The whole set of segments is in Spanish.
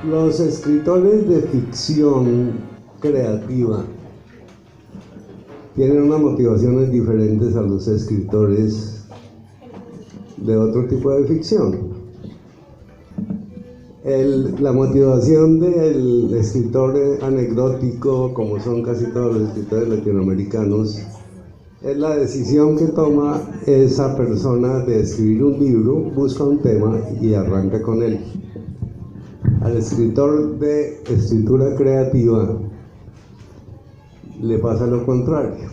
Los escritores de ficción creativa tienen unas motivaciones diferentes a los escritores de otro tipo de ficción. La motivación del escritor anecdótico, como son casi todos los escritores latinoamericanos, es la decisión que toma esa persona de escribir un libro, busca un tema y arranca con él. Al escritor de escritura creativa le pasa lo contrario.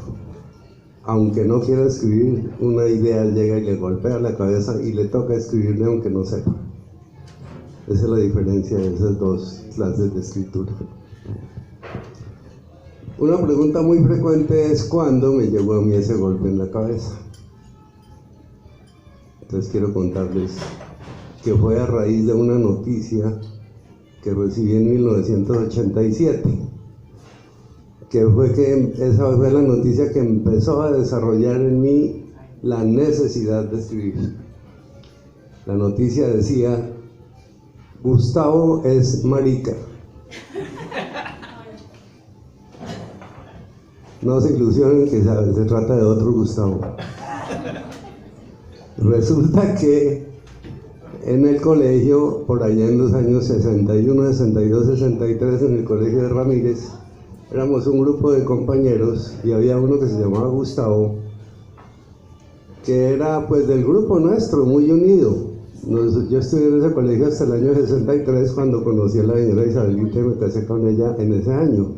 Aunque no quiera escribir, una idea llega y le golpea la cabeza y le toca escribirle aunque no sepa. Esa es la diferencia de esas dos clases de escritura. Una pregunta muy frecuente es ¿cuándo me llegó a mí ese golpe en la cabeza? Entonces quiero contarles que fue a raíz de una noticia que recibí en 1987, esa fue la noticia que empezó a desarrollar en mí la necesidad de escribir. La noticia decía: Gustavo es marica. No se ilusionen que se trata de otro Gustavo. Resulta que en el colegio, por allá en los años 61, 62, 63, en el colegio de Ramírez, éramos un grupo de compañeros y había uno que se llamaba Gustavo, que era pues del grupo nuestro, muy unido. Yo estudié en ese colegio hasta el año 63, cuando conocí a la señora Isabelita y me casé con ella en ese año.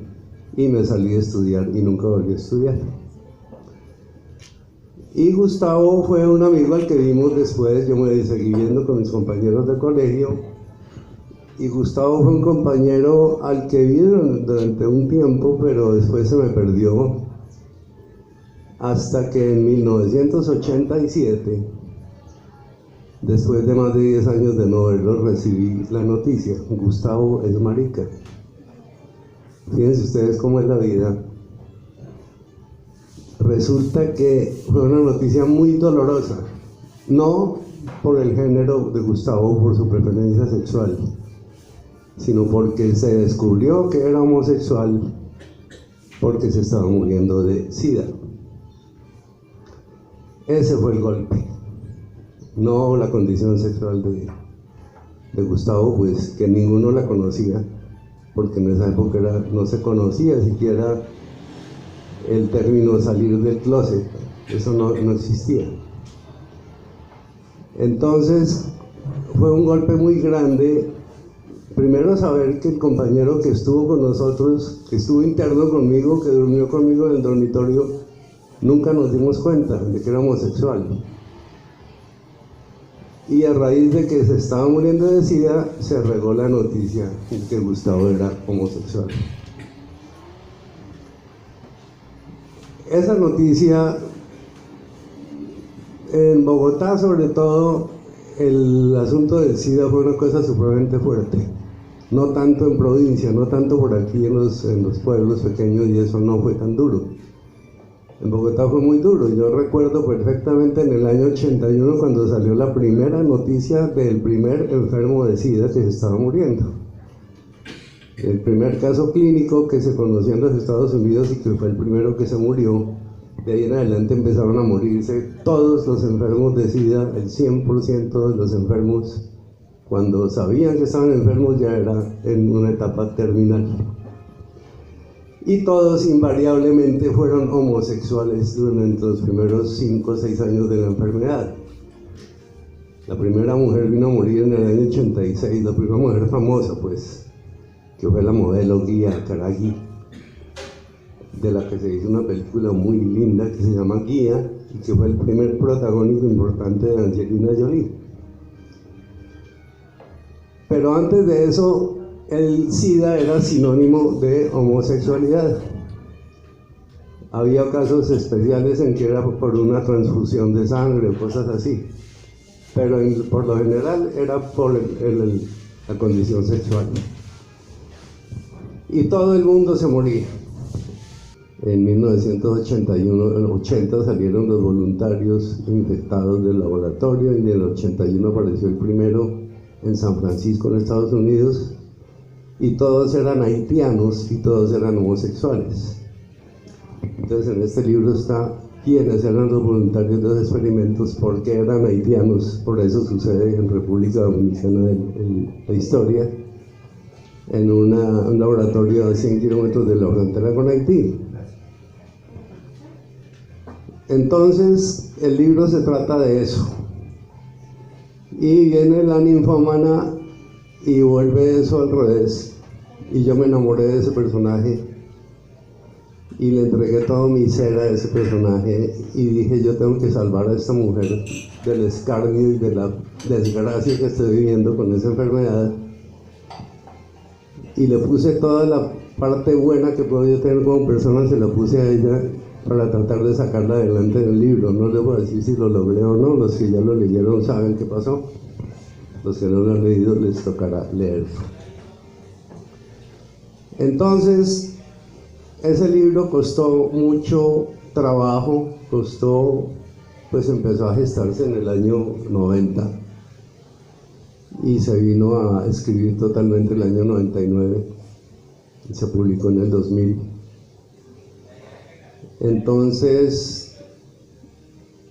Y me salí a estudiar y nunca volví a estudiar. Y Gustavo fue un amigo al que vimos después. Yo me seguí viendo con mis compañeros de colegio, y Gustavo fue un compañero al que vi durante un tiempo, pero después se me perdió, hasta que en 1987, después de más de 10 años de no verlo, recibí la noticia: Gustavo es marica. Fíjense ustedes cómo es la vida. Resulta que fue una noticia muy dolorosa, no por el género de Gustavo, por su preferencia sexual, sino porque se descubrió que era homosexual, porque se estaba muriendo de SIDA. Ese fue el golpe, no la condición sexual de Gustavo, pues que ninguno la conocía, porque en esa época no se conocía siquiera el término salir del closet, eso no existía. Entonces fue un golpe muy grande, primero saber que el compañero que estuvo con nosotros, que estuvo interno conmigo, que durmió conmigo en el dormitorio, nunca nos dimos cuenta de que era homosexual. Y a raíz de que se estaba muriendo de SIDA, se regó la noticia de que Gustavo era homosexual. Esa noticia, en Bogotá sobre todo, el asunto del SIDA fue una cosa supremamente fuerte. No tanto en provincia, no tanto por aquí en los pueblos pequeños, y eso no fue tan duro. En Bogotá fue muy duro. Yo recuerdo perfectamente en el año 81, cuando salió la primera noticia del primer enfermo de SIDA que se estaba muriendo. El primer caso clínico que se conoció en los Estados Unidos y que fue el primero que se murió. De ahí en adelante empezaron a morirse todos los enfermos de SIDA, el 100% de los enfermos, cuando sabían que estaban enfermos ya era en una etapa terminal. Y todos invariablemente fueron homosexuales durante los primeros 5 o 6 años de la enfermedad. La primera mujer vino a morir en el año 86, la primera mujer famosa, pues, que fue la modelo Guía Caragui, de la que se hizo una película muy linda que se llama Guía, y que fue el primer protagónico importante de Angelina Jolie. Pero antes de eso, el SIDA era sinónimo de homosexualidad. Había casos especiales en que era por una transfusión de sangre o cosas así, pero por lo general era por la condición sexual. Y todo el mundo se moría. En 1980 salieron los voluntarios infectados del laboratorio, y en el 81 apareció el primero en San Francisco, en Estados Unidos, y todos eran haitianos y todos eran homosexuales. Entonces en este libro está quiénes eran los voluntarios de los experimentos, por qué eran haitianos, por eso sucede en República Dominicana la historia, en un laboratorio a 100 kilómetros de la frontera con Haití. Entonces el libro se trata de eso, y viene la ninfómana y vuelve eso al revés, y yo me enamoré de ese personaje y le entregué todo mi ser a ese personaje y dije, yo tengo que salvar a esta mujer del escarnio y de la desgracia que estoy viviendo con esa enfermedad, y le puse toda la parte buena que puedo yo tener como persona, se la puse a ella para tratar de sacarla adelante del libro. No les voy a decir si lo logré o no, los que ya lo leyeron saben qué pasó, los que no lo han leído les tocará leerlo. Entonces ese libro costó mucho trabajo, pues empezó a gestarse en el año 90 y se vino a escribir totalmente el año 99 y se publicó en el 2000. Entonces,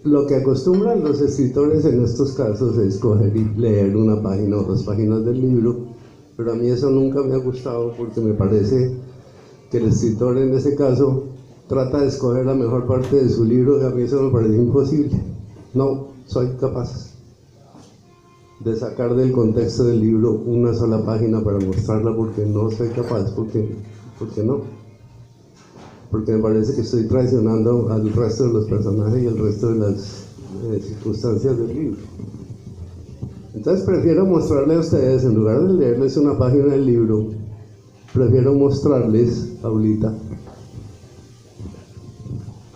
lo que acostumbran los escritores en estos casos es coger y leer una página o 2 páginas del libro, pero a mí eso nunca me ha gustado porque me parece que el escritor en ese caso trata de escoger la mejor parte de su libro, y a mí eso me parece imposible. No soy capaz de sacar del contexto del libro una sola página para mostrarla, porque no soy capaz, porque no, porque me parece que estoy traicionando al resto de los personajes y al resto de las circunstancias del libro. Entonces prefiero mostrarle a ustedes, en lugar de leerles una página del libro, prefiero mostrarles, Paulita,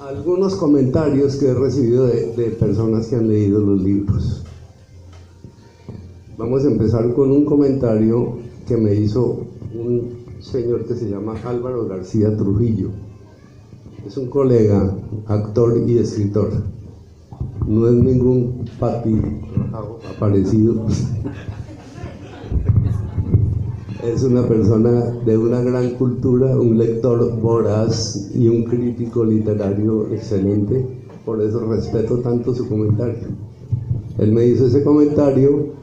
algunos comentarios que he recibido de personas que han leído los libros. Vamos a empezar con un comentario que me hizo un señor que se llama Álvaro García Trujillo. Es un colega, actor y escritor. No es ningún papi aparecido. Es una persona de una gran cultura, un lector voraz y un crítico literario excelente. Por eso respeto tanto su comentario. Él me hizo ese comentario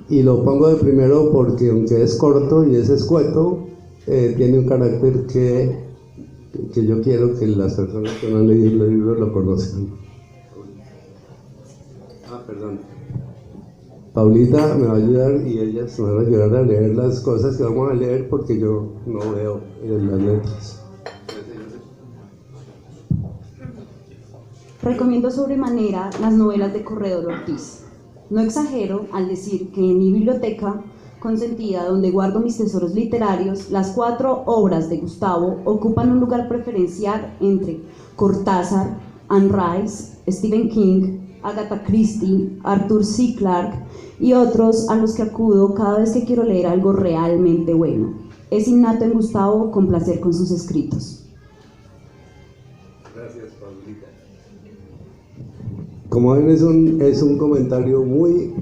y lo pongo de primero porque, aunque es corto y es escueto, tiene un carácter que yo quiero que las personas que no han leído el libro lo conozcan. Perdón. Paulita me va a ayudar y ellas me van a ayudar a leer las cosas que vamos a leer, porque yo no veo las letras. Recomiendo sobremanera las novelas de Corredor Ortiz. No exagero al decir que en mi biblioteca consentida, donde guardo mis tesoros literarios, las 4 obras de Gustavo ocupan un lugar preferencial entre Cortázar, Anne Rice, Stephen King, Agatha Christie, Arthur C. Clarke y otros a los que acudo cada vez que quiero leer algo realmente bueno. Es innato en Gustavo complacer con sus escritos. Gracias, Paulita. Como ven, es un comentario muy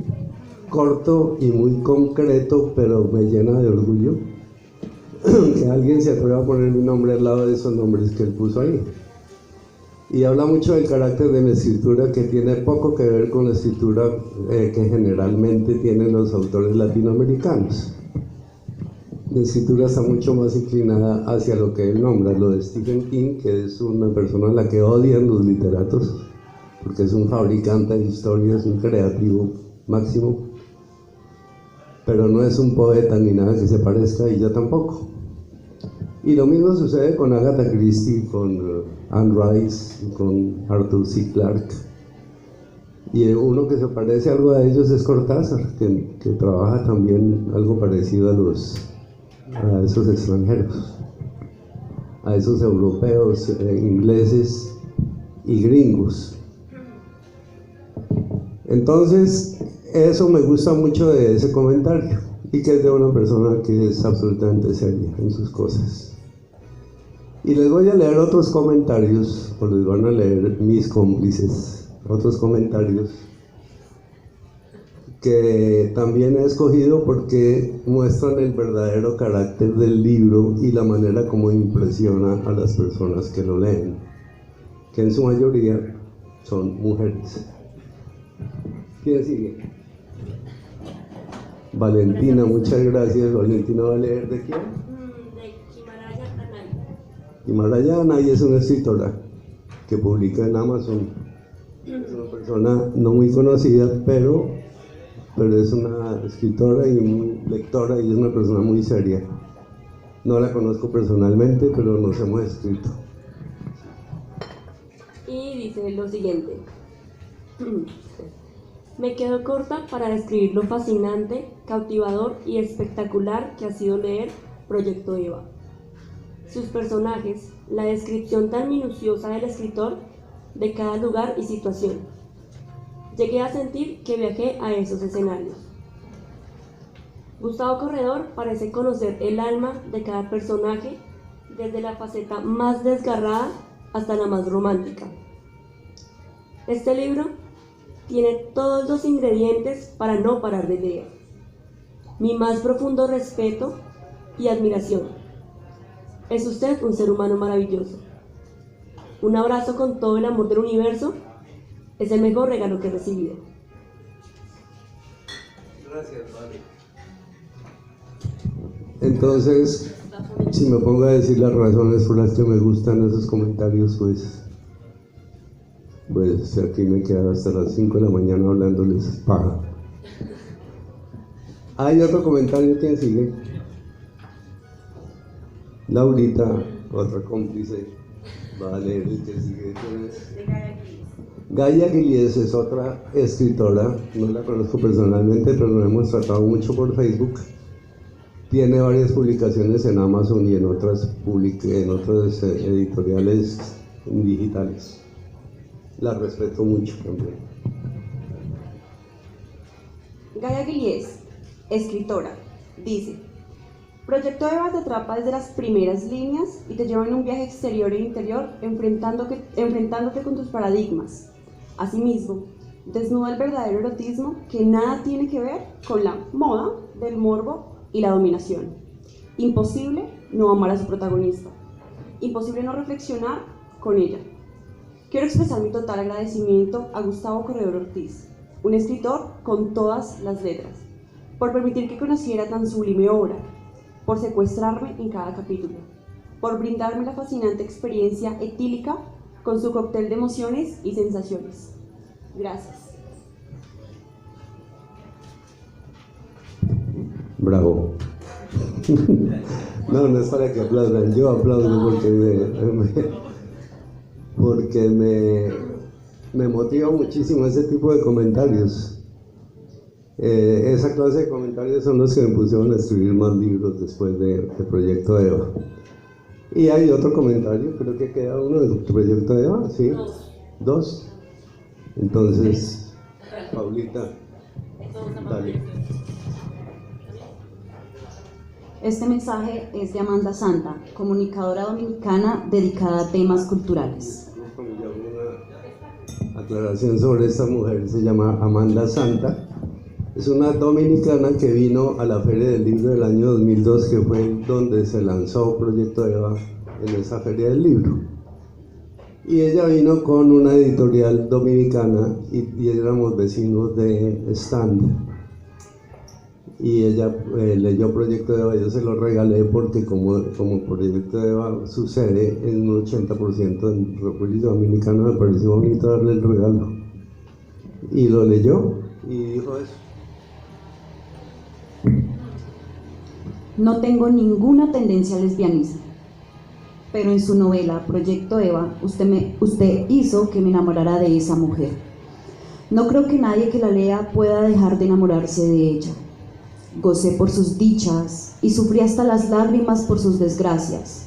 corto y muy concreto, pero me llena de orgullo que alguien se atreva a poner mi nombre al lado de esos nombres que él puso ahí. Y habla mucho del carácter de mi escritura, que tiene poco que ver con la escritura que generalmente tienen los autores latinoamericanos. Mi escritura está mucho más inclinada hacia lo que él nombra, lo de Stephen King, que es una persona a la que odian los literatos, porque es un fabricante de historias, un creativo máximo, pero no es un poeta ni nada que se parezca, y yo tampoco. Y lo mismo sucede con Agatha Christie, con Anne Rice, con Arthur C. Clarke. Y uno que se parece algo a ellos es Cortázar, que trabaja también algo parecido a esos extranjeros, a esos europeos, ingleses y gringos. Entonces, eso me gusta mucho de ese comentario, y que es de una persona que es absolutamente seria en sus cosas. Y les voy a leer otros comentarios, o les van a leer mis cómplices, otros comentarios que también he escogido porque muestran el verdadero carácter del libro y la manera como impresiona a las personas que lo leen, que en su mayoría son mujeres. ¿Quién sigue? Valentina, muchas gracias. Valentina va a leer ¿de quién? De Kimaraya Anay. Kimaraya Anay es una escritora que publica en Amazon. Es una persona no muy conocida, pero es una escritora y muy lectora y es una persona muy seria. No la conozco personalmente, pero nos hemos escrito. Y dice lo siguiente. Me quedo corta para describir lo fascinante, cautivador y espectacular que ha sido leer Proyecto Eva. Sus personajes, la descripción tan minuciosa del escritor de cada lugar y situación. Llegué a sentir que viajé a esos escenarios. Gustavo Corredor parece conocer el alma de cada personaje, desde la faceta más desgarrada hasta la más romántica. Este libro tiene todos los ingredientes para no parar de leer. Mi más profundo respeto y admiración. Es usted un ser humano maravilloso. Un abrazo con todo el amor del universo. Es el mejor regalo que he recibido. Gracias, Vale. Entonces, si me pongo a decir las razones por las que me gustan esos comentarios, pues aquí me quedo hasta las 5 de la mañana hablándoles paja. Hay otro comentario. ¿Quién sigue? Laurita, otra cómplice, va a leer el que sigue. Gaia Guillés es otra escritora, no la conozco personalmente, pero nos hemos tratado mucho por Facebook. Tiene varias publicaciones en Amazon y en otras editoriales digitales. La respeto mucho también. Gaia Guillés, escritora, dice: Proyecto Eva te atrapa desde las primeras líneas y te lleva en un viaje exterior e interior, enfrentándote con tus paradigmas. Asimismo, desnuda el verdadero erotismo que nada tiene que ver con la moda del morbo y la dominación. Imposible no amar a su protagonista. Imposible no reflexionar con ella. Quiero expresar mi total agradecimiento a Gustavo Corredor Ortiz, un escritor con todas las letras, por permitir que conociera tan sublime obra, por secuestrarme en cada capítulo, por brindarme la fascinante experiencia etílica con su cóctel de emociones y sensaciones. Gracias. Bravo. No es para que aplaudan, yo aplaudo porque me motiva muchísimo ese tipo de comentarios. Esa clase de comentarios son los que me pusieron a escribir más libros después de Proyecto Eva. Y hay otro comentario, creo que queda uno de Proyecto Eva, ¿sí? Dos. Entonces, Paulita, dale. Este mensaje es de Amanda Santa, comunicadora dominicana dedicada a temas culturales. Una aclaración sobre esta mujer, se llama Amanda Santa. Es una dominicana que vino a la Feria del Libro del año 2002, que fue donde se lanzó Proyecto Eva, en esa Feria del Libro. Y ella vino con una editorial dominicana y éramos vecinos de stand. Y ella leyó Proyecto Eva, yo se lo regalé porque como Proyecto Eva sucede en un 80% en República Dominicana, me pareció bonito darle el regalo. Y lo leyó y dijo eso. No tengo ninguna tendencia lesbianismo, pero en su novela Proyecto Eva, usted hizo que me enamorara de esa mujer. No creo que nadie que la lea pueda dejar de enamorarse de ella. Gocé por sus dichas y sufrí hasta las lágrimas por sus desgracias,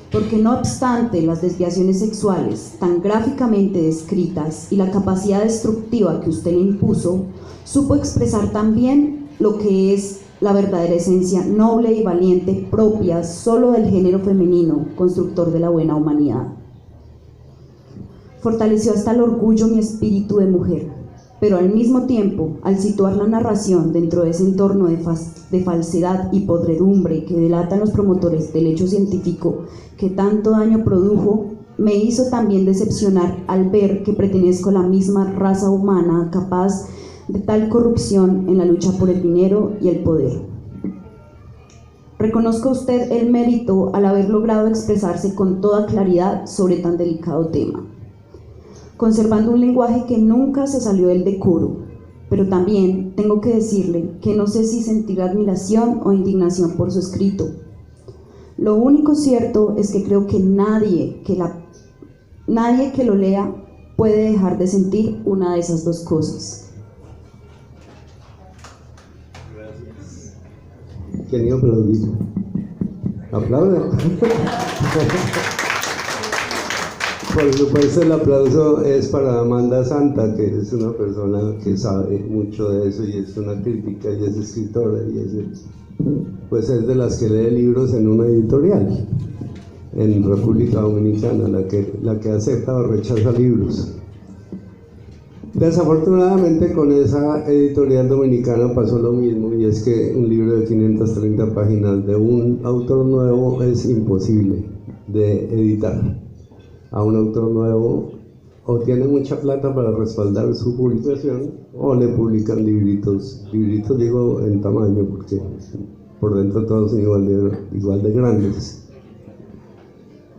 porque no obstante las desviaciones sexuales tan gráficamente descritas y la capacidad destructiva que usted le impuso, supo expresar también lo que es la verdadera esencia noble y valiente propia solo del género femenino, constructor de la buena humanidad. Fortaleció hasta el orgullo mi espíritu de mujer. pero al mismo tiempo, al situar la narración dentro de ese entorno de falsedad y podredumbre que delatan los promotores del hecho científico que tanto daño produjo, me hizo también decepcionar al ver que pertenezco a la misma raza humana capaz de tal corrupción en la lucha por el dinero y el poder. Reconozca usted el mérito al haber logrado expresarse con toda claridad sobre tan delicado tema, conservando un lenguaje que nunca se salió del decoro, pero también tengo que decirle que no sé si sentir admiración o indignación por su escrito. Lo único cierto es que creo que nadie que lo lea puede dejar de sentir una de esas dos cosas. ¿Quién iba a aplaudir? ¿Aplaudan? Por supuesto, el aplauso es para Amanda Santa, que es una persona que sabe mucho de eso y es una crítica y es escritora y pues es de las que lee libros en una editorial en República Dominicana, la que acepta o rechaza libros. Desafortunadamente con esa editorial dominicana pasó lo mismo, y es que un libro de 530 páginas de un autor nuevo es imposible de editar. A un autor nuevo o tiene mucha plata para respaldar su publicación o le publican libritos digo en tamaño, porque por dentro todos son igual de grandes.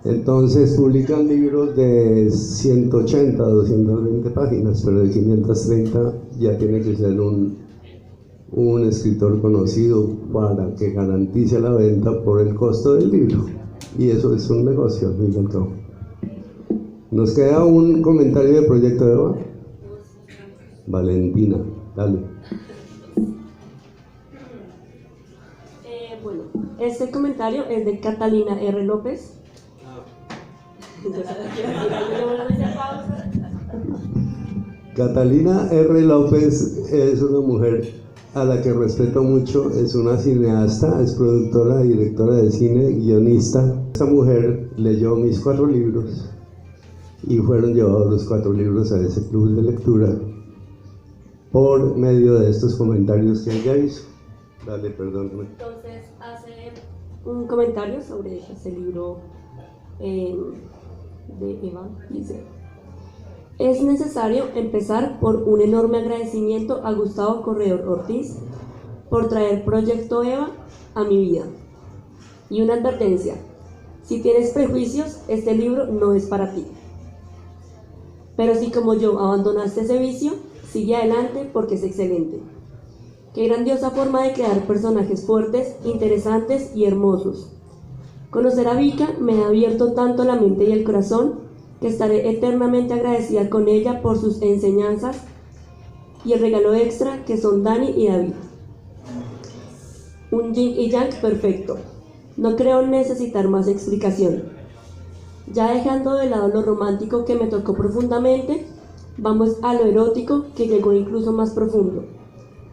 Entonces publican libros de 180, 220 páginas, pero de 530 ya tiene que ser un escritor conocido para que garantice la venta por el costo del libro. Y eso es un negocio, al fin y al cabo. Nos queda un comentario del proyecto de Eva. Valentina, dale. Bueno, este comentario es de Catalina R. López. Catalina R. López es una mujer a la que respeto mucho, es una cineasta, es productora, directora de cine, guionista. Esta mujer leyó mis 4 libros y fueron llevados los 4 libros a ese club de lectura por medio de estos comentarios que ella hizo. Dale, perdóname. Entonces hace un comentario sobre ese libro de Eva. Dice: es necesario empezar por un enorme agradecimiento a Gustavo Corredor Ortiz por traer Proyecto Eva a mi vida. Y una advertencia: si tienes prejuicios, este libro no es para ti. Pero si como yo abandonaste ese vicio, sigue adelante porque es excelente. Qué grandiosa forma de crear personajes fuertes, interesantes y hermosos. Conocer a Vika me ha abierto tanto la mente y el corazón que estaré eternamente agradecida con ella por sus enseñanzas y el regalo extra que son Dani y David. Un yin y yang perfecto. No creo necesitar más explicación. Ya dejando de lado lo romántico que me tocó profundamente, vamos a lo erótico que llegó incluso más profundo.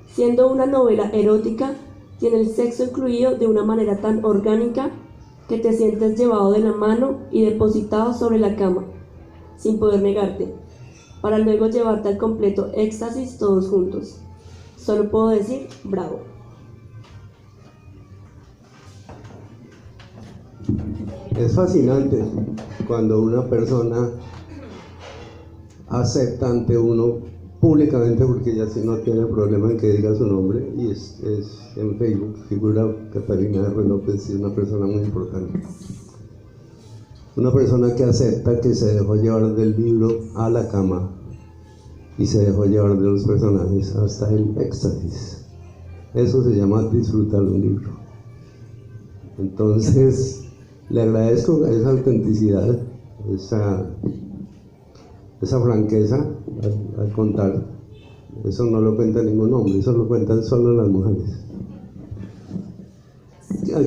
Siendo una novela erótica, tiene el sexo incluido de una manera tan orgánica que te sientes llevado de la mano y depositado sobre la cama, sin poder negarte, para luego llevarte al completo éxtasis todos juntos. Solo puedo decir, bravo. Es fascinante cuando una persona acepta ante uno públicamente, porque ya sí no tiene problema en que diga su nombre, y es en Facebook, figura Catalina R. López, y es una persona muy importante. Una persona que acepta que se dejó llevar del libro a la cama y se dejó llevar de los personajes hasta el éxtasis. Eso se llama disfrutar un libro. Entonces, le agradezco esa autenticidad, esa franqueza al contar. Eso no lo cuenta ningún hombre, eso lo cuentan solo las mujeres.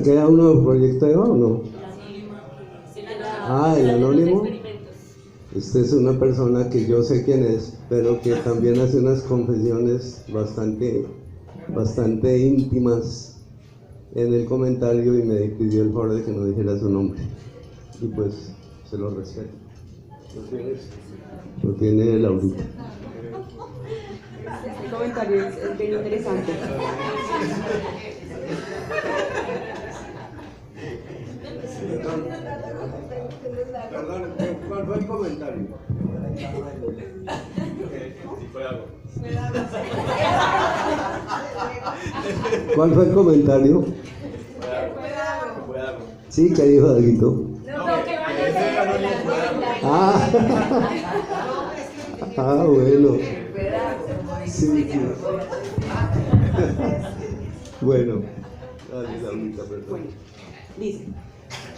¿Queda uno del proyecto de Eva o no? El anónimo. Este es una persona que yo sé quién es, pero que también hace unas confesiones bastante íntimas en el comentario, y me pidió el favor de que no dijera su nombre, y pues se lo respeto. Lo tiene Laurita. comentario es bien interesante. Perdón, ¿cuál fue el comentario? ¿Cuál fue el comentario? Sí, ¿qué dijo Daguito? Bueno. Sí, sí. Bueno, dale, Laurita, perdón. Bueno, dice: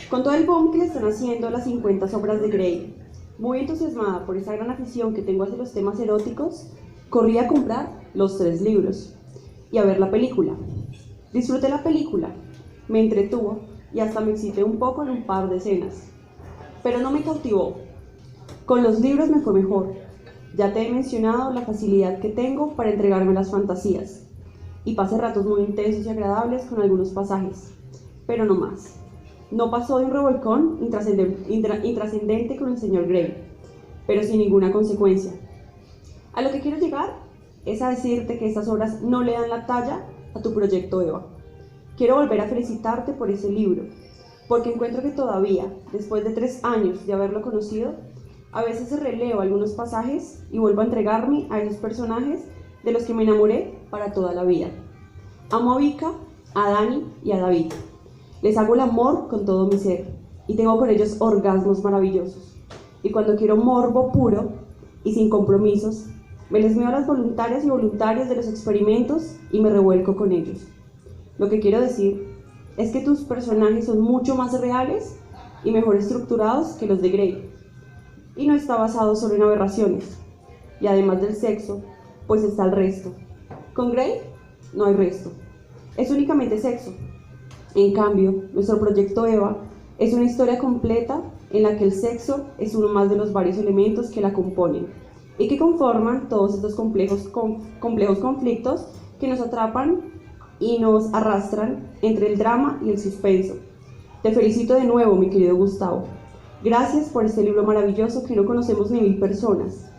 con todo el boom que le están haciendo a las 50 sombras de Grey, muy entusiasmada por esa gran afición que tengo hacia los temas eróticos, corrí a comprar los 3 libros y a ver la película. Disfruté la película, me entretuvo y hasta me excité un poco en un par de escenas, pero no me cautivó. Con los libros me fue mejor. Ya te he mencionado la facilidad que tengo para entregarme las fantasías, y pasé ratos muy intensos y agradables con algunos pasajes, pero no más. No pasó de un revolcón intrascendente con el señor Grey, pero sin ninguna consecuencia. A lo que quiero llegar es a decirte que estas obras no le dan la talla a tu proyecto Eva. Quiero volver a felicitarte por ese libro, porque encuentro que todavía, después de 3 años de haberlo conocido, a veces releo algunos pasajes y vuelvo a entregarme a esos personajes de los que me enamoré para toda la vida. Amo a Vika, a Dani y a David. Les hago el amor con todo mi ser y tengo con ellos orgasmos maravillosos. Y cuando quiero morbo puro y sin compromisos, me les meo a las voluntarias y voluntarios de los experimentos y me revuelco con ellos. Lo que quiero decir es que tus personajes son mucho más reales y mejor estructurados que los de Grey. Y no está basado solo en aberraciones. Y además del sexo, pues está el resto. Con Grey no hay resto. Es únicamente sexo. En cambio, nuestro proyecto Eva es una historia completa en la que el sexo es uno más de los varios elementos que la componen y que conforman todos estos complejos conflictos que nos atrapan y nos arrastran entre el drama y el suspenso. Te felicito de nuevo, mi querido Gustavo. Gracias por este libro maravilloso que no conocemos ni 1000 personas.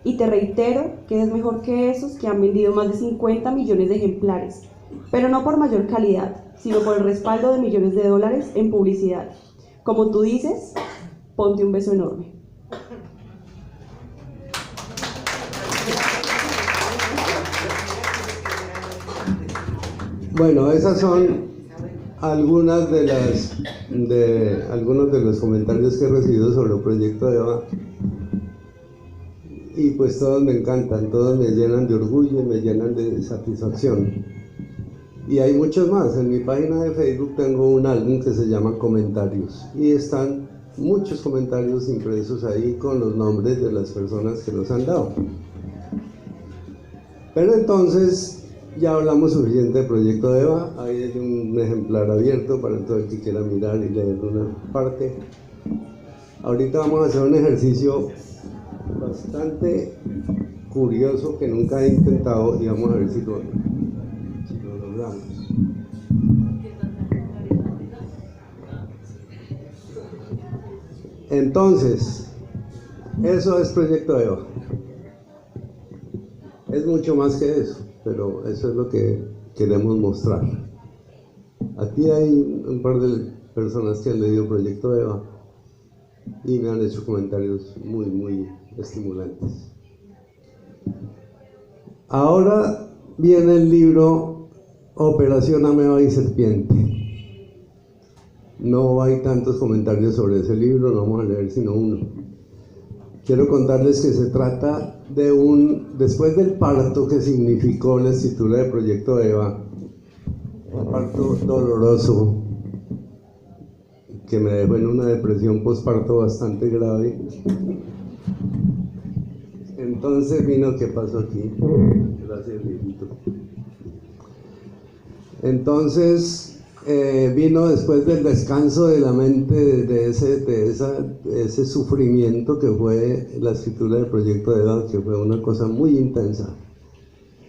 Y te reitero que es mejor que esos que han vendido más de 50 millones de ejemplares, pero no por mayor calidad, sino por el respaldo de millones de dólares en publicidad. Como tú dices, ponte un beso enorme. Bueno, esas son algunos de los comentarios que he recibido sobre el proyecto Eva, y pues todos me encantan, todos me llenan de orgullo y me llenan de satisfacción. Y hay muchos más. En mi página de Facebook tengo un álbum que se llama Comentarios y están muchos comentarios impresos ahí con los nombres de las personas que los han dado. Pero entonces ya hablamos suficiente del proyecto Eva. Ahí hay un ejemplar abierto para todo el que quiera mirar y leer una parte. Ahorita vamos a hacer un ejercicio bastante curioso que nunca he intentado y vamos a ver si lo logramos. Entonces, eso es Proyecto Eva. Es mucho más que eso, pero eso es lo que queremos mostrar. Aquí hay un par de personas que han leído Proyecto Eva y me han hecho comentarios muy estimulantes. Ahora viene el libro Operación Ameba y Serpiente. No hay tantos comentarios sobre ese libro, no vamos a leer sino uno. Quiero contarles que se trata de después del parto que significó la escritura de Proyecto Eva, un parto doloroso que me dejó en una depresión postparto bastante grave. Entonces vino, ¿qué pasó aquí? Gracias, viejito. Entonces vino después del descanso de la mente de ese sufrimiento que fue la escritura del Proyecto Eva, que fue una cosa muy intensa.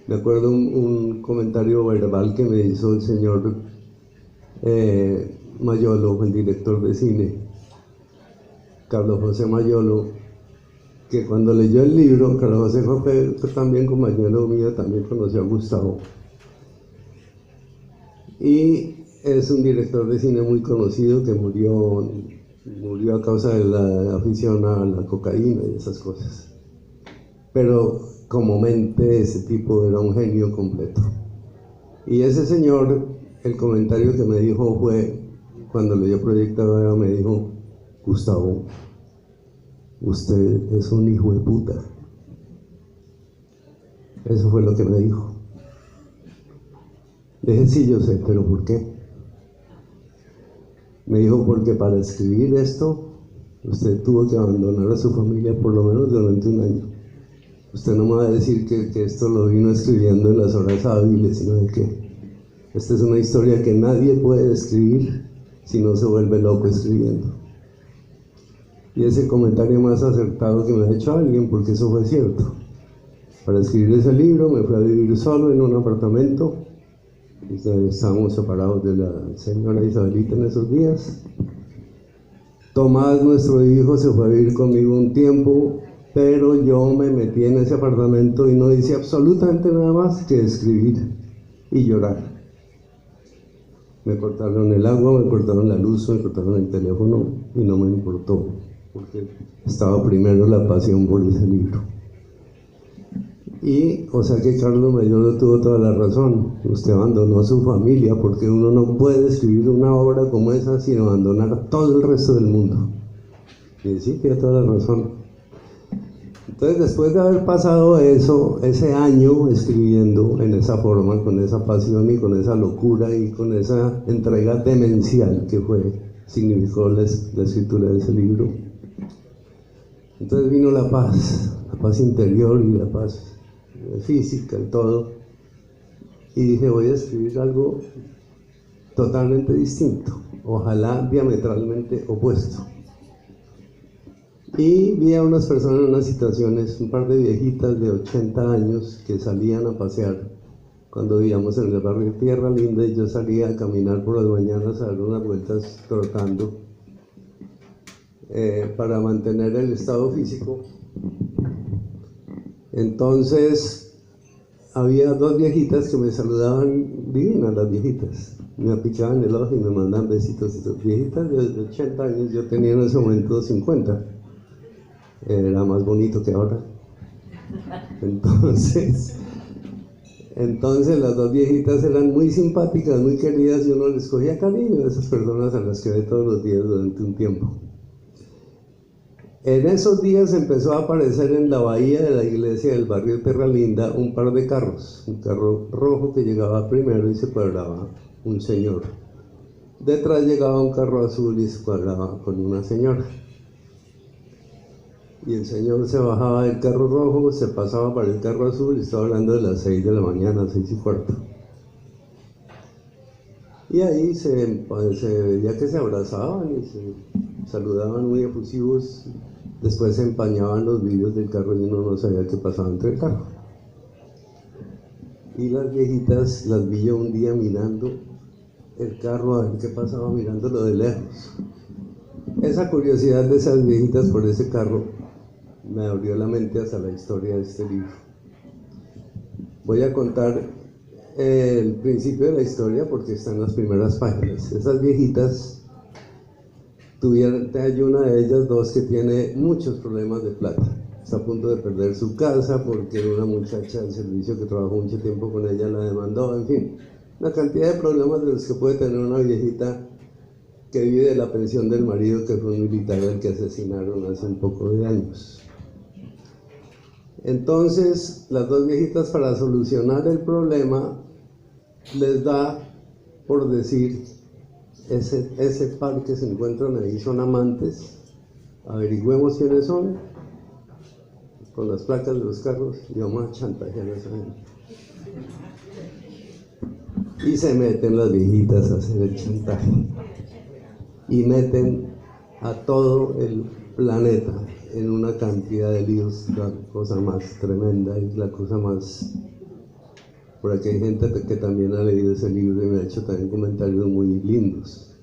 Me acuerdo un comentario verbal que me hizo el señor Mayolo, el director de cine, Carlos José Mayolo, que cuando leyó el libro, Carlos José fue también compañero mío, también conoció a Gustavo. Y es un director de cine muy conocido que murió a causa de la afición a la cocaína y esas cosas. Pero como mente, ese tipo era un genio completo. Y ese señor, el comentario que me dijo fue, cuando leyó Proyecto Avea, me dijo: Gustavo, usted es un hijo de puta. Eso fue lo que me dijo. Le dije: sí, yo sé, pero ¿por qué? Me dijo: porque para escribir esto, usted tuvo que abandonar a su familia por lo menos durante un año. Usted no me va a decir que esto lo vino escribiendo en las horas hábiles, sino de que esta es una historia que nadie puede escribir si no se vuelve loco escribiendo. Y ese comentario más acertado que me ha hecho alguien, porque eso fue cierto. Para escribir ese libro me fui a vivir solo en un apartamento. Estábamos separados de la señora Isabelita en esos días. Tomás, nuestro hijo, se fue a vivir conmigo un tiempo, pero yo me metí en ese apartamento y no hice absolutamente nada más que escribir y llorar. Me cortaron el agua, me cortaron la luz, me cortaron el teléfono y no me importó, porque estaba primero la pasión por ese libro. Y, o sea que Carlos Mellolo tuvo toda la razón. Usted abandonó a su familia, porque uno no puede escribir una obra como esa sin abandonar a todo el resto del mundo. Y sí, tiene toda la razón. Entonces, después de haber pasado eso, ese año escribiendo en esa forma, con esa pasión y con esa locura y con esa entrega demencial que significó la escritura de ese libro, entonces vino la paz interior y la paz física y todo, y dije: voy a escribir algo totalmente distinto, ojalá diametralmente opuesto. Y vi a unas personas en unas situaciones, un par de viejitas de 80 años que salían a pasear cuando vivíamos en el barrio Tierra Linda, y yo salía a caminar por las mañanas a dar unas vueltas trotando para mantener el estado físico. Entonces había dos viejitas que me saludaban, divinas las viejitas, me picaban el ojo y me mandaban besitos. Viejitas de 80 años, yo tenía en ese momento 50, era más bonito que ahora. Entonces las dos viejitas eran muy simpáticas, muy queridas, y uno les cogía cariño a esas personas a las que ve todos los días durante un tiempo. En esos días empezó a aparecer en la bahía de la iglesia del barrio Tierra Linda un par de carros, un carro rojo que llegaba primero y se cuadraba un señor. Detrás llegaba un carro azul y se cuadraba con una señora. Y el señor se bajaba del carro rojo, se pasaba para el carro azul, y estaba hablando de las 6 de la mañana, 6:15. Y ahí se veía que se abrazaban y se saludaban muy efusivos. Después se empañaban los vidrios del carro y uno no sabía qué pasaba entre el carro. Y las viejitas las vi yo un día mirando el carro a ver qué pasaba, mirándolo de lejos. Esa curiosidad de esas viejitas por ese carro me abrió la mente hacia la historia de este libro. Voy a contar el principio de la historia porque está en las primeras páginas. Esas viejitas hay una de ellas, dos, que tiene muchos problemas de plata. Está a punto de perder su casa porque una muchacha del servicio que trabajó mucho tiempo con ella la demandó. En fin, una cantidad de problemas de los que puede tener una viejita que vive de la pensión del marido, que fue un militar al que asesinaron hace un poco de años. Entonces, las dos viejitas, para solucionar el problema, les da por decir: ese par que se encuentran ahí son amantes, averigüemos quiénes son, con las placas de los carros, y vamos a chantajear a esa gente. Y se meten las viejitas a hacer el chantaje, y meten a todo el planeta en una cantidad de líos, la cosa más tremenda y la cosa más... Por aquí hay gente que también ha leído ese libro y me ha hecho también comentarios muy lindos.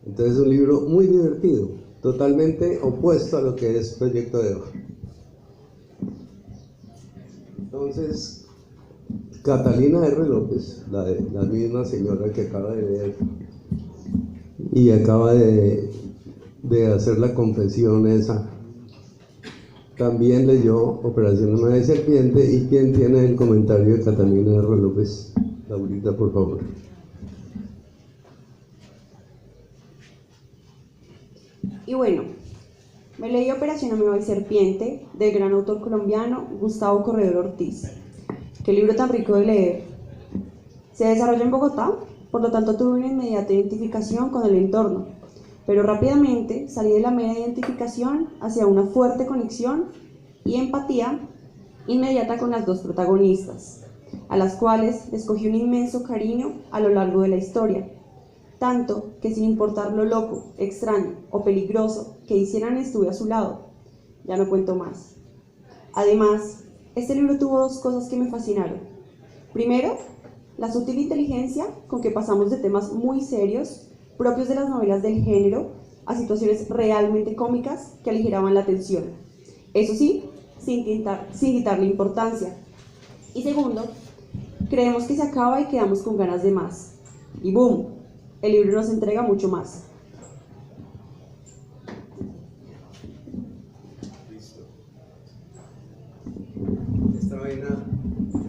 Entonces es un libro muy divertido, totalmente opuesto a lo que es Proyecto Eva. Entonces, Catalina R. López, la misma señora que acaba de leer y acaba de hacer la confesión esa, también leyó Operación Alma de Serpiente. ¿Y quién tiene el comentario de Catalina R. López? Laurita, por favor. Y bueno, me leí Operación Ameba y Serpiente del gran autor colombiano Gustavo Corredor Ortiz. Qué libro tan rico de leer. Se desarrolla en Bogotá, por lo tanto tuve una inmediata identificación con el entorno, pero rápidamente salí de la mera identificación hacia una fuerte conexión y empatía inmediata con las dos protagonistas, a las cuales les cogí un inmenso cariño a lo largo de la historia, tanto que sin importar lo loco, extraño o peligroso que hicieran estuve a su lado. Ya no cuento más. Además, este libro tuvo dos cosas que me fascinaron. Primero, la sutil inteligencia con que pasamos de temas muy serios, propios de las novelas del género, a situaciones realmente cómicas que aligeraban la tensión. Eso sí, sin quitarle importancia. Y segundo, creemos que se acaba y quedamos con ganas de más. Y ¡boom! El libro nos entrega mucho más. Listo. Esta vaina,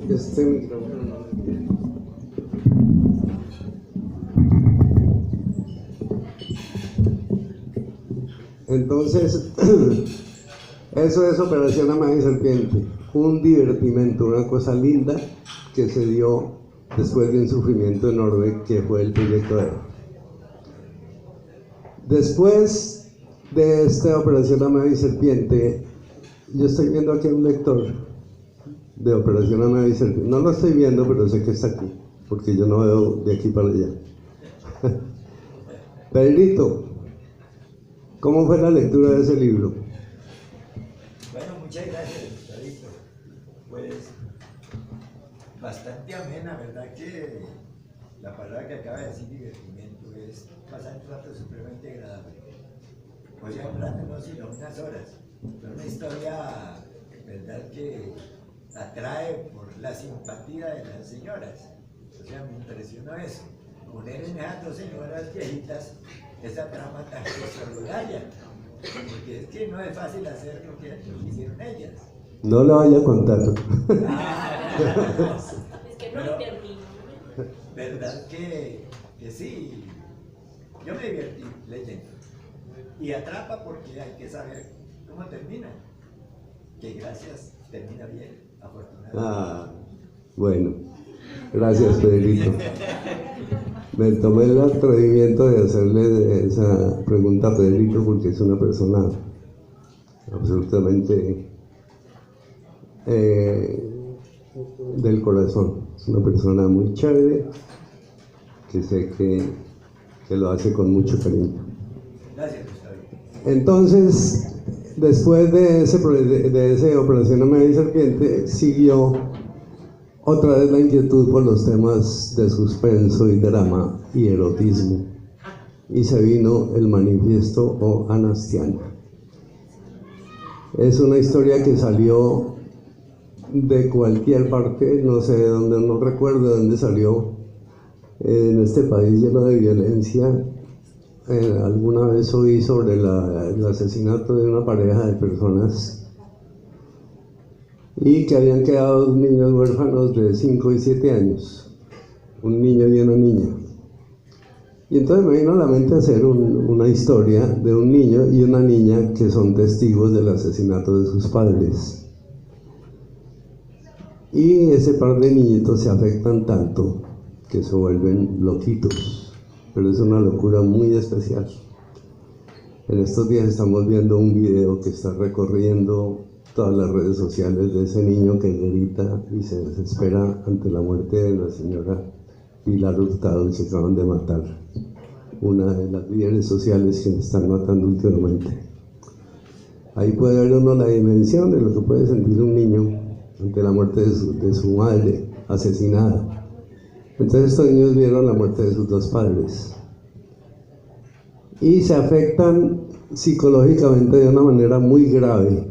este micrófono no me tiene. Entonces, eso es Operación Amada y Serpiente, un divertimento, una cosa linda que se dio después de un sufrimiento enorme que fue el Proyecto Eva. Después de esta Operación Amada y Serpiente, yo estoy viendo aquí a un lector de Operación Amada y Serpiente. No lo estoy viendo, pero sé que está aquí, porque yo no veo de aquí para allá. Pedrito, ¿cómo fue la lectura de ese libro? Bueno, muchas gracias, Gustavo. Pues bastante amena, ¿verdad? Que la palabra que acaba de decir, divertimento, es pasar un rato supremamente agradable. O sea, un rato no, sino unas horas. Pero una historia, ¿verdad? Que atrae por la simpatía de las señoras. O sea, me impresionó eso. Poner en esas dos señoras viejitas esa trama tan extraordinaria. Porque es que no es fácil hacer lo que hicieron ellas. No lo vaya a contar. Es que no termino. ¿Verdad que sí? Yo me divertí leyendo. Y atrapa porque hay que saber cómo termina. Que gracias termina bien, afortunadamente. Ah, bueno. Gracias, Pedrito. Me tomé el atrevimiento de hacerle esa pregunta a Pedrito porque es una persona absolutamente del corazón. Es una persona muy chévere que sé que lo hace con mucho cariño. Gracias, Gustavo. Entonces, después de ese Operación Amada y Serpiente, siguió otra vez la inquietud por los temas de suspenso y drama y erotismo, y se vino El Manifiesto o Anastiana. Es una historia que salió de cualquier parte, no sé de dónde, no recuerdo de dónde salió, en este país lleno de violencia. Alguna vez oí sobre el asesinato de una pareja de personas y que habían quedado dos niños huérfanos de 5 y 7 años, un niño y una niña. Y entonces me vino a la mente hacer una historia de un niño y una niña que son testigos del asesinato de sus padres. Y ese par de niñitos se afectan tanto que se vuelven loquitos, pero es una locura muy especial. En estos días estamos viendo un video que está recorriendo todas las redes sociales de ese niño que grita y se desespera ante la muerte de la señora Pilar Hurtado, que se acaban de matar, una de las líderes sociales que están matando últimamente. Ahí puede ver uno la dimensión de lo que puede sentir un niño ante la muerte de su madre asesinada. Entonces estos niños vieron la muerte de sus dos padres y se afectan psicológicamente de una manera muy grave,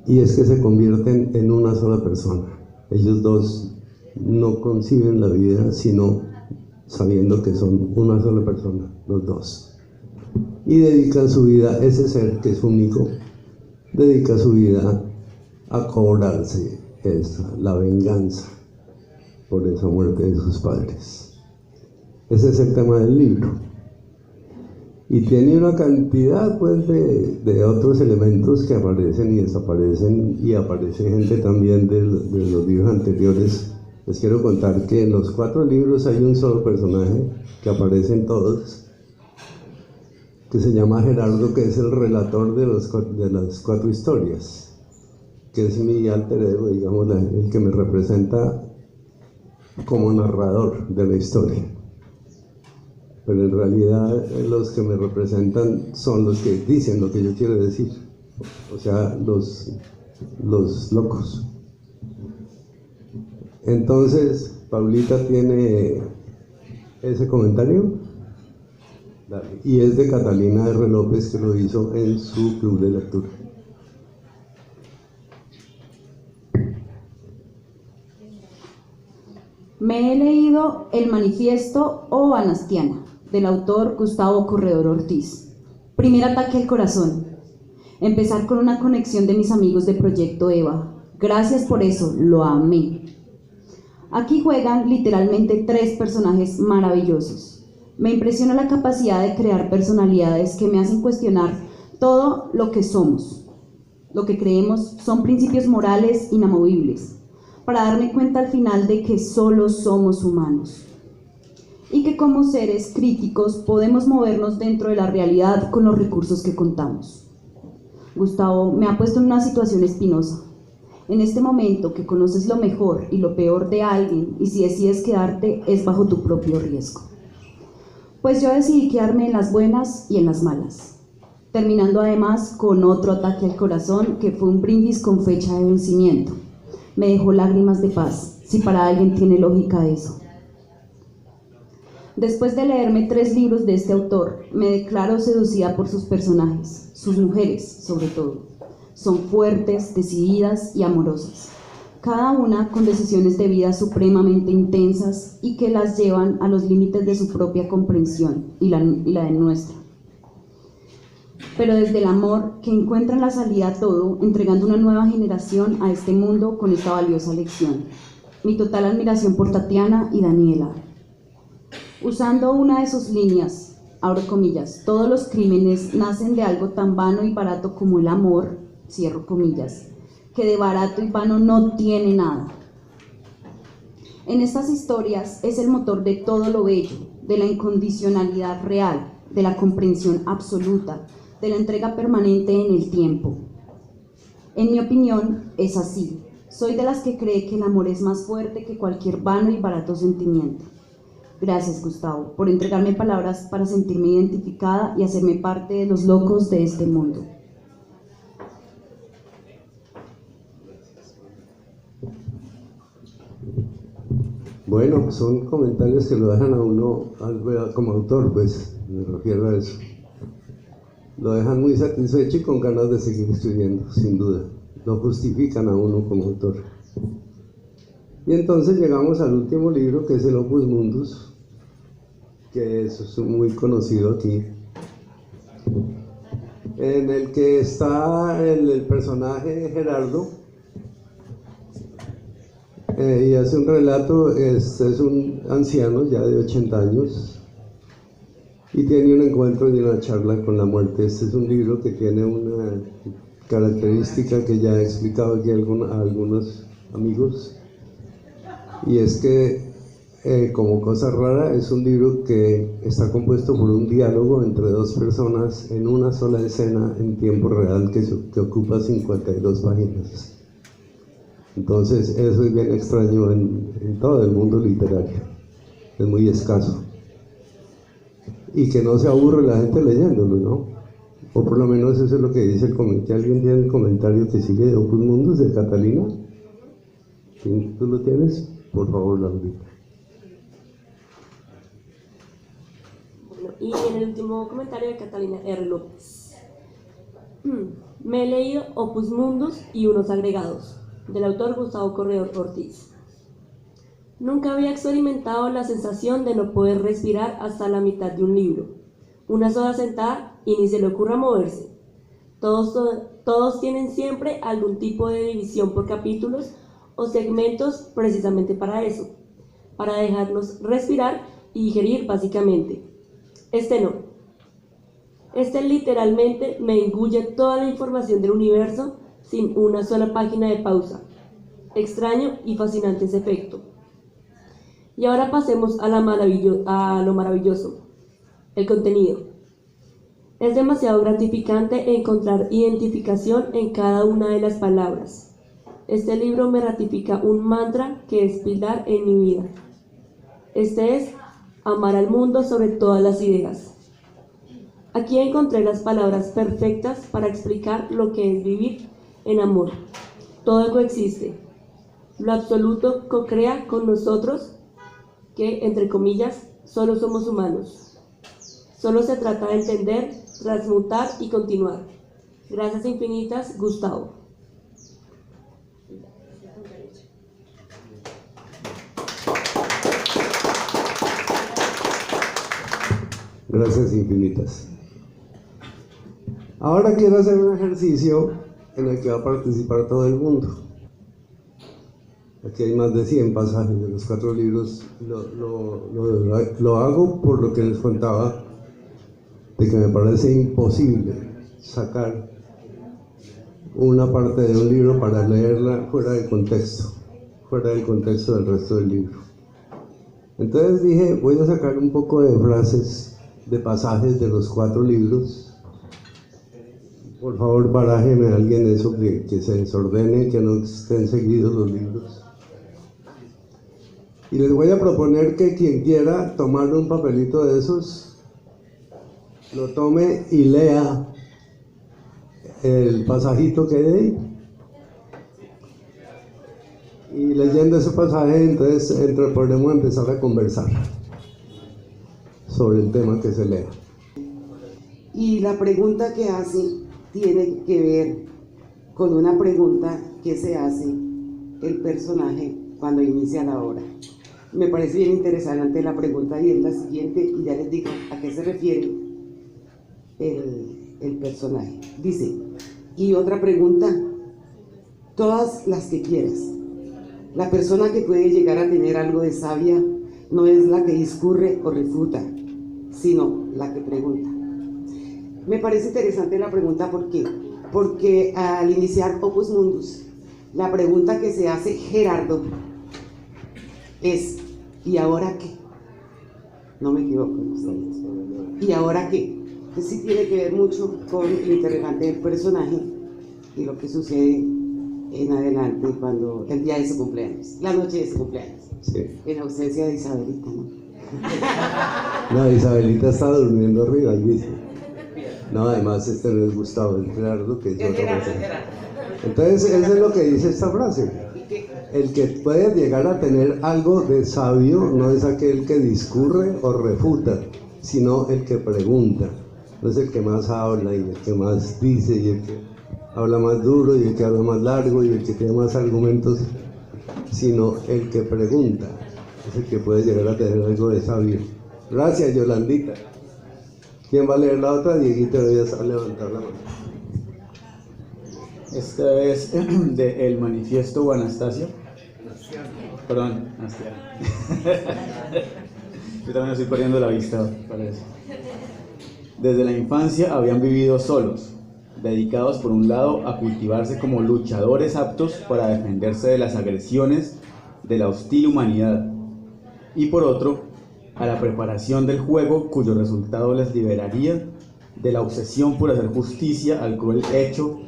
y es que se convierten en una sola persona. Ellos dos no conciben la vida sino sabiendo que son una sola persona, los dos, y dedican su vida, ese ser que es único, dedica su vida a cobrarse la venganza por esa muerte de sus padres. Ese es el tema del libro. Y tiene una cantidad pues de otros elementos que aparecen y desaparecen, y aparece gente también de los libros anteriores. Les quiero contar que en los 4 libros hay un solo personaje que aparece en todos, que se llama Gerardo, que es el relator de las 4 historias, que es mi alter ego, digamos, el que me representa como narrador de la historia. Pero en realidad los que me representan son los que dicen lo que yo quiero decir, o sea, los locos. Entonces, Paulita tiene ese comentario, dale. Y es de Catalina R. López, que lo hizo en su club de lectura. Me he leído El Manifiesto o Anastiana, del autor Gustavo Corredor Ortiz. Primer ataque al corazón. Empezar con una conexión de mis amigos de Proyecto Eva. Gracias por eso, lo amé. Aquí juegan literalmente 3 personajes maravillosos. Me impresiona la capacidad de crear personalidades que me hacen cuestionar todo lo que somos. Lo que creemos son principios morales inamovibles, para darme cuenta al final de que solo somos humanos y que como seres críticos podemos movernos dentro de la realidad con los recursos que contamos. Gustavo me ha puesto en una situación espinosa. En este momento que conoces lo mejor y lo peor de alguien, y si decides quedarte es bajo tu propio riesgo. Pues yo decidí quedarme en las buenas y en las malas, terminando además con otro ataque al corazón que fue un brindis con fecha de vencimiento. Me dejó lágrimas de paz, si para alguien tiene lógica eso. Después de leerme 3 libros de este autor, me declaro seducida por sus personajes, sus mujeres sobre todo. Son fuertes, decididas y amorosas, cada una con decisiones de vida supremamente intensas y que las llevan a los límites de su propia comprensión y la de nuestra. Pero desde el amor que encuentran la salida a todo, entregando una nueva generación a este mundo con esta valiosa lección. Mi total admiración por Tatiana y Daniela. Usando una de sus líneas, abro comillas, todos los crímenes nacen de algo tan vano y barato como el amor, cierro comillas, que de barato y vano no tiene nada. En estas historias es el motor de todo lo bello, de la incondicionalidad real, de la comprensión absoluta, de la entrega permanente en el tiempo. En mi opinión, es así. Soy de las que cree que el amor es más fuerte que cualquier vano y barato sentimiento. Gracias, Gustavo, por entregarme palabras para sentirme identificada y hacerme parte de los locos de este mundo. Bueno, pues son comentarios que lo dejan a uno, como autor, pues, me refiero a eso. Lo dejan muy satisfecho y con ganas de seguir escribiendo, sin duda. Lo justifican a uno como autor. Y entonces llegamos al último libro, que es el Opus Mundus, que es muy conocido aquí, en el que está el personaje Gerardo, y hace un relato. Es un anciano ya de 80 años y tiene un encuentro y una charla con la muerte. Este es un libro que tiene una característica que ya he explicado aquí a algunos amigos, y es que como cosa rara es un libro que está compuesto por un diálogo entre 2 personas en una sola escena en tiempo real que ocupa 52 páginas. Entonces eso es bien extraño en todo el mundo literario, es muy escaso, y que no se aburre la gente leyéndolo, ¿no? O por lo menos eso es lo que dice el comentario. ¿Alguien tiene el comentario que sigue de Opus Mundus de Catalina? ¿Tú lo tienes? Por favor, Laurita. Bueno, y en el último comentario de Catalina R. López. Me he leído Opus Mundus y unos agregados, del autor Gustavo Corredor Ortiz. Nunca había experimentado la sensación de no poder respirar hasta la mitad de un libro. Una sola sentada y ni se le ocurra moverse. Todos tienen siempre algún tipo de división por capítulos o segmentos precisamente para eso, para dejarnos respirar y digerir básicamente. Este no. Este literalmente me engulle toda la información del universo sin una sola página de pausa. Extraño y fascinante ese efecto. Y ahora pasemos a lo maravilloso, el contenido. Es demasiado gratificante encontrar identificación en cada una de las palabras. Este libro me ratifica un mantra que es pilar en mi vida. Este es amar al mundo sobre todas las ideas. Aquí encontré las palabras perfectas para explicar lo que es vivir en amor. Todo coexiste. Lo absoluto co-crea con nosotros, que, entre comillas, solo somos humanos. Solo se trata de entender, transmutar y continuar. Gracias infinitas, Gustavo. Gracias infinitas. Ahora quiero hacer un ejercicio en el que va a participar todo el mundo. Aquí hay más de 100 pasajes de los 4 libros. Lo hago por lo que les contaba, de que me parece imposible sacar una parte de un libro para leerla fuera del contexto del resto del libro. Entonces dije, voy a sacar un poco de frases, de pasajes de los 4 libros. Por favor, barájeme a alguien eso, que se desordene, que no estén seguidos los libros. Y les voy a proponer que quien quiera tomar un papelito de esos, lo tome y lea el pasajito que hay ahí. Y leyendo ese pasaje, entonces podemos empezar a conversar sobre el tema que se lea. Y la pregunta que hace tiene que ver con una pregunta que se hace el personaje cuando inicia la obra. Me parece bien interesante la pregunta y es la siguiente, y ya les digo a qué se refiere el personaje. Dice, y otra pregunta, todas las que quieras. La persona que puede llegar a tener algo de sabia no es la que discurre o refuta, sino la que pregunta. Me parece interesante la pregunta, ¿por qué? Porque al iniciar Opus Mundus, la pregunta que se hace Gerardo es, ¿y ahora qué? No me equivoco, ¿y ahora qué? Entonces sí tiene que ver mucho con el interrogante del personaje y lo que sucede en adelante cuando el día de su cumpleaños, la noche de su cumpleaños, Sí. en ausencia de Isabelita, ¿no? No, Isabelita está durmiendo arriba, dice. No, además este no es Gustavo, es Gerardo, que es otro personaje. Entonces, eso es lo que dice esta frase. El que puede llegar a tener algo de sabio no es aquel que discurre o refuta, sino el que pregunta. No es el que más habla y el que más dice y el que habla más duro y el que habla más largo y el que tiene más argumentos, sino el que pregunta es el que puede llegar a tener algo de sabio. Gracias, Yolandita. ¿Quién va a leer la otra? Dieguito, voy a levantar la mano. Esta es de El Manifiesto Anastasio. Perdón, Anastasia. Yo también estoy perdiendo la vista, parece. Desde la infancia habían vivido solos, dedicados por un lado a cultivarse como luchadores aptos para defenderse de las agresiones de la hostil humanidad, y por otro, a la preparación del juego cuyo resultado les liberaría de la obsesión por hacer justicia al cruel hecho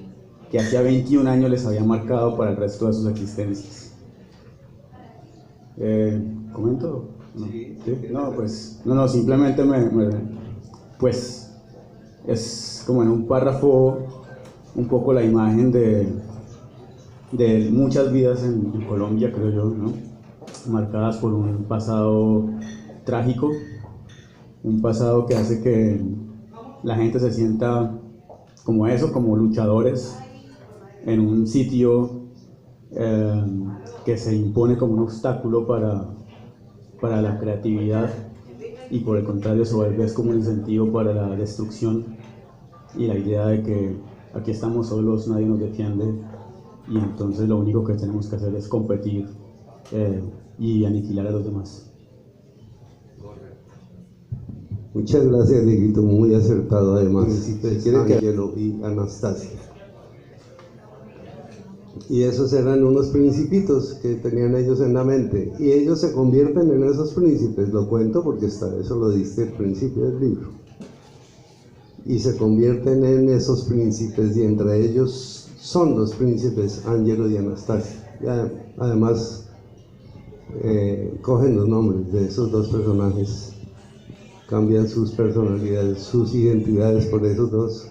que hacía 21 años les había marcado para el resto de sus existencias. ¿Comento? No. ¿Sí? No, pues, no, simplemente pues, es como en un párrafo un poco la imagen de muchas vidas en Colombia, creo yo, ¿no? Marcadas por un pasado trágico un pasado que hace que la gente se sienta como eso, como luchadores en un sitio que se impone como un obstáculo para la creatividad, y por el contrario se vuelve como un incentivo para la destrucción y la idea de que aquí estamos solos, nadie nos defiende, y entonces lo único que tenemos que hacer es competir y aniquilar a los demás. Muchas gracias, Dieguito, muy acertado además. ¿Quieren que- Ángelo y Anastasia. Y esos eran unos principitos que tenían ellos en la mente. Y ellos se convierten en esos príncipes. Lo cuento porque eso lo diste al principio del libro. Y se convierten en esos príncipes, y entre ellos son los príncipes Ángelo y Anastasia. Y además cogen los nombres de esos dos personajes, cambian sus personalidades, sus identidades por esos dos.